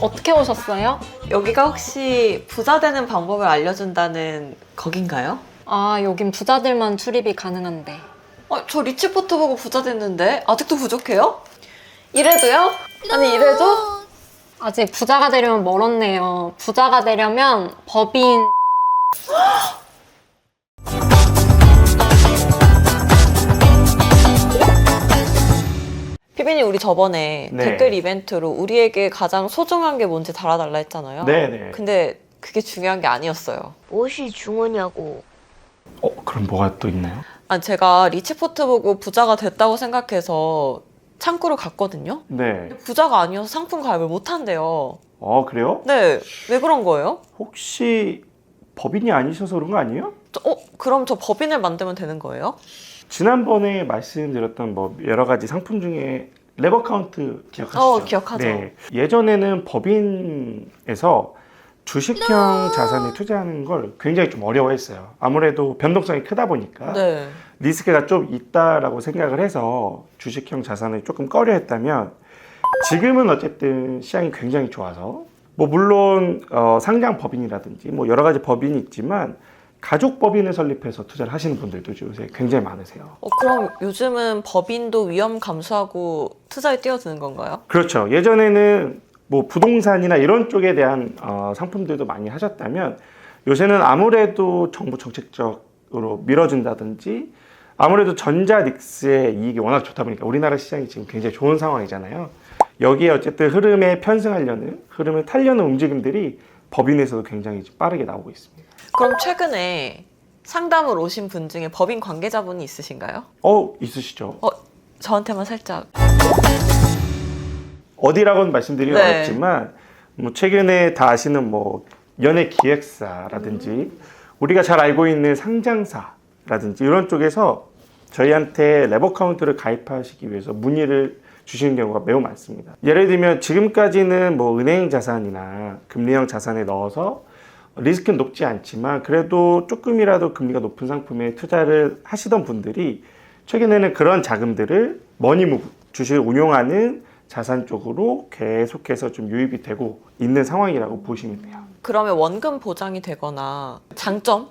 어떻게 오셨어요? 여기가 혹시 부자 되는 방법을 알려준다는 거긴가요? 아, 여긴 부자들만 출입이 가능한데. 저 리치포트 보고 부자 됐는데 아직도 부족해요? 이래도요? 아니 이래도? 아직 부자가 되려면 멀었네요. 부자가 되려면 법인... 피비님 우리 저번에 네. 댓글 이벤트로 우리에게 가장 소중한 게 뭔지 달아달라 했잖아요. 네네. 근데 그게 중요한 게 아니었어요. 무엇이 중요냐고. 그럼 뭐가 또 있나요? 제가 리치포트 보고 부자가 됐다고 생각해서 창구를 갔거든요. 네. 부자가 아니어서 상품 가입을 못 한대요. 그래요? 네, 왜 그런 거예요? 혹시 법인이 아니셔서 그런 거 아니에요? 그럼 저 법인을 만들면 되는 거예요? 지난번에 말씀드렸던 뭐 여러 가지 상품 중에 레버 카운트 기억하시죠? 기억하죠. 네. 예전에는 법인에서 주식형 자산에 투자하는 걸 굉장히 좀 어려워했어요. 아무래도 변동성이 크다 보니까 네. 리스크가 좀 있다라고 생각을 해서 주식형 자산을 조금 꺼려했다면 지금은 어쨌든 시장이 굉장히 좋아서 뭐 물론 상장 법인이라든지 뭐 여러 가지 법인이 있지만 가족 법인을 설립해서 투자를 하시는 분들도 요새 굉장히 많으세요. 그럼 요즘은 법인도 위험 감수하고 투자에 뛰어드는 건가요? 그렇죠. 예전에는 뭐 부동산이나 이런 쪽에 대한 상품들도 많이 하셨다면 요새는 아무래도 정부 정책적으로 밀어준다든지 아무래도 전자닉스의 이익이 워낙 좋다 보니까 우리나라 시장이 지금 굉장히 좋은 상황이잖아요. 여기에 어쨌든 흐름에 편승하려는, 흐름을 타려는 움직임들이 법인에서도 굉장히 빠르게 나오고 있습니다. 그럼 최근에 상담을 오신 분 중에 법인 관계자분이 있으신가요? 있으시죠. 저한테만 살짝. 어디라고는 말씀드리기 네. 어렵지만 뭐 최근에 다 아시는 뭐 연예기획사라든지 우리가 잘 알고 있는 상장사라든지 이런 쪽에서 저희한테 레버 카운트를 가입하시기 위해서 문의를 주시는 경우가 매우 많습니다. 예를 들면 지금까지는 뭐 은행 자산이나 금리형 자산에 넣어서 리스크는 높지 않지만 그래도 조금이라도 금리가 높은 상품에 투자를 하시던 분들이 최근에는 그런 자금들을 머니무브, 주식을 운용하는 자산 쪽으로 계속해서 좀 유입이 되고 있는 상황이라고 보시면 돼요. 그러면 원금 보장이 되거나 장점?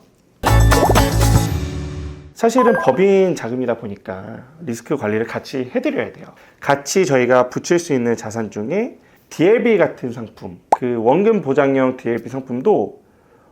사실은 법인 자금이다 보니까 리스크 관리를 같이 해드려야 돼요. 같이 저희가 붙일 수 있는 자산 중에 DLB 같은 상품, 그 원금 보장형 DLB 상품도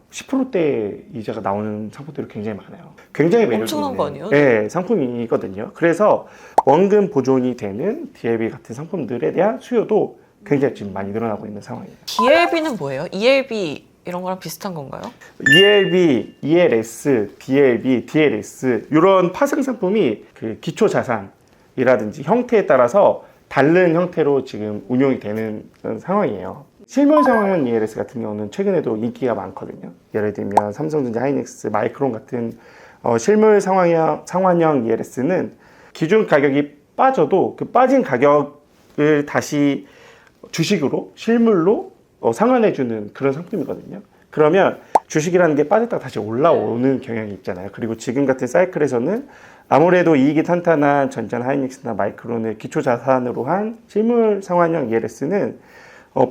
10%대 이자가 나오는 상품들이 굉장히 많아요. 굉장히 매력 엄청난 있는 거 아니에요? 네, 상품이거든요. 그래서 원금 보존이 되는 DLB 같은 상품들에 대한 수요도 굉장히 지금 많이 늘어나고 있는 상황이에요. DLB는 뭐예요? ELB 이런 거랑 비슷한 건가요? ELB, ELS, DLB, DLS 이런 파생 상품이 그 기초 자산이라든지 형태에 따라서 다른 형태로 지금 운용이 되는 상황이에요. 실물 상환형 ELS 같은 경우는 최근에도 인기가 많거든요. 예를 들면 삼성전자, 하이닉스, 마이크론 같은 실물 상환형 ELS는 기준 가격이 빠져도 그 빠진 가격을 다시 주식으로, 실물로 상환해주는 그런 상품이거든요. 그러면 주식이라는 게 빠졌다가 다시 올라오는 경향이 있잖아요. 그리고 지금 같은 사이클에서는 아무래도 이익이 탄탄한 전자나 하이닉스나 마이크론을 기초 자산으로 한 실물 상환형 ELS는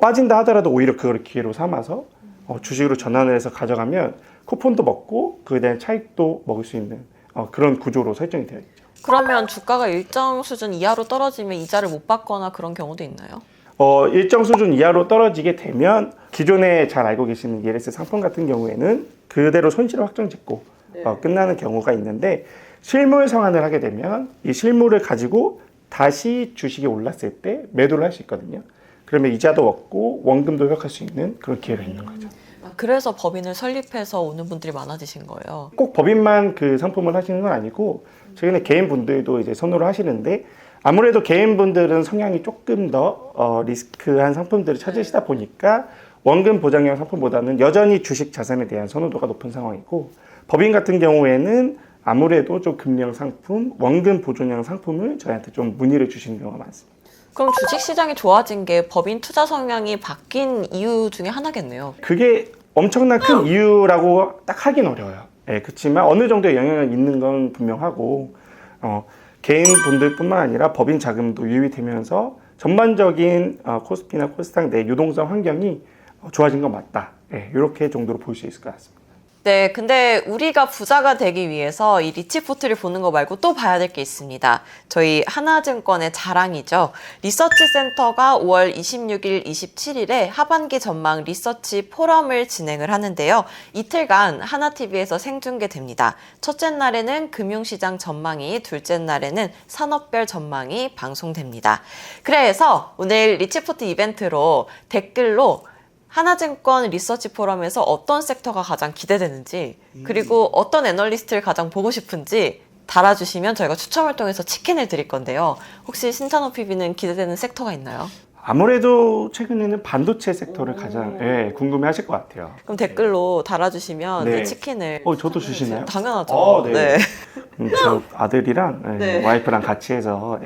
빠진다 하더라도 오히려 그걸 기회로 삼아서 주식으로 전환을 해서 가져가면 쿠폰도 먹고 그에 대한 차익도 먹을 수 있는 그런 구조로 설정이 되어 있죠. 그러면 주가가 일정 수준 이하로 떨어지면 이자를 못 받거나 그런 경우도 있나요? 일정 수준 이하로 떨어지게 되면 기존에 잘 알고 계시는 ELS 상품 같은 경우에는 그대로 손실을 확정짓고 끝나는 경우가 있는데 실물 상환을 하게 되면 이 실물을 가지고 다시 주식이 올랐을 때 매도를 할 수 있거든요. 그러면 이자도 얻고 원금도 회복할 수 있는 그런 기회가 있는 거죠. 그래서 법인을 설립해서 오는 분들이 많아지신 거예요? 꼭 법인만 그 상품을 하시는 건 아니고 최근에 개인분들도 이제 선호를 하시는데 아무래도 개인분들은 성향이 조금 더 리스크한 상품들을 찾으시다 보니까 원금 보장형 상품보다는 여전히 주식 자산에 대한 선호도가 높은 상황이고 법인 같은 경우에는 아무래도 좀 금리형 상품, 원금 보존형 상품을 저희한테 좀 문의를 주시는 경우가 많습니다. 그럼 주식시장이 좋아진 게 법인 투자 성향이 바뀐 이유 중에 하나겠네요. 그게 엄청난 큰 이유라고 딱 하긴 어려워요. 그렇지만 어느 정도의 영향을 있는 건 분명하고 개인 분들뿐만 아니라 법인 자금도 유입이 되면서 전반적인 코스피나 코스닥 내 유동성 환경이 좋아진 건 맞다. 이렇게 정도로 볼 수 있을 것 같습니다. 네, 근데 우리가 부자가 되기 위해서 이 리치포트를 보는 거 말고 또 봐야 될 게 있습니다. 저희 하나증권의 자랑이죠. 리서치센터가 5월 26일, 27일에 하반기 전망 리서치 포럼을 진행을 하는데요. 이틀간 하나TV에서 생중계됩니다. 첫째 날에는 금융시장 전망이, 둘째 날에는 산업별 전망이 방송됩니다. 그래서 오늘 리치포트 이벤트로 댓글로 하나증권 리서치 포럼에서 어떤 섹터가 가장 기대되는지 그리고 어떤 애널리스트를 가장 보고 싶은지 달아주시면 저희가 추첨을 통해서 치킨을 드릴 건데요. 혹시 신찬호 PB는 기대되는 섹터가 있나요? 아무래도 최근에는 반도체 섹터를 가장 궁금해하실 것 같아요. 그럼 댓글로 달아주시면 네. 네, 치킨을 저도 주시나요? 당연하죠. 네. 저 아들이랑 네. 와이프랑 같이 해서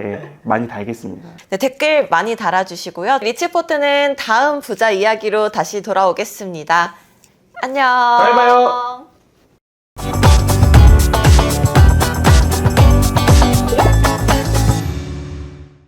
많이 달겠습니다. 네, 댓글 많이 달아주시고요. 리치포트는 다음 부자 이야기로 다시 돌아오겠습니다. 안녕. 잘 봐요.